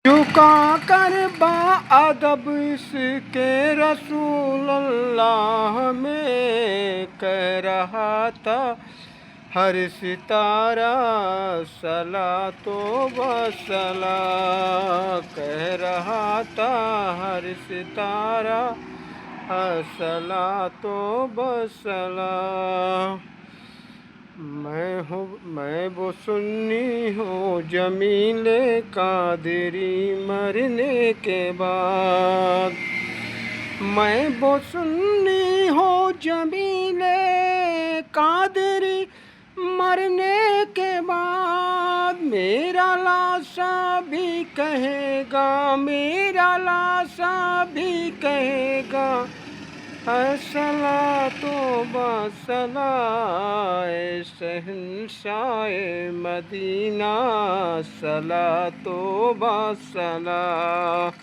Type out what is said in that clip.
جھکا کر باادب کے رسول اللہ میں کہہ رہا تھا ہر ستارہ صلاۃ و سلام، کہہ رہا تھا ہر ستارہ صلاۃ و سلام۔ میں وہ سنی ہوں جمیل قادری مرنے کے بعد، میں وہ سنی ہوں جمیل قادری مرنے کے بعد، میرا لاشا بھی کہے گا، میرا لاشا بھی کہے گا صلاۃ و سلام اے شہنشاہ مدینہ، صلاۃ و سلام۔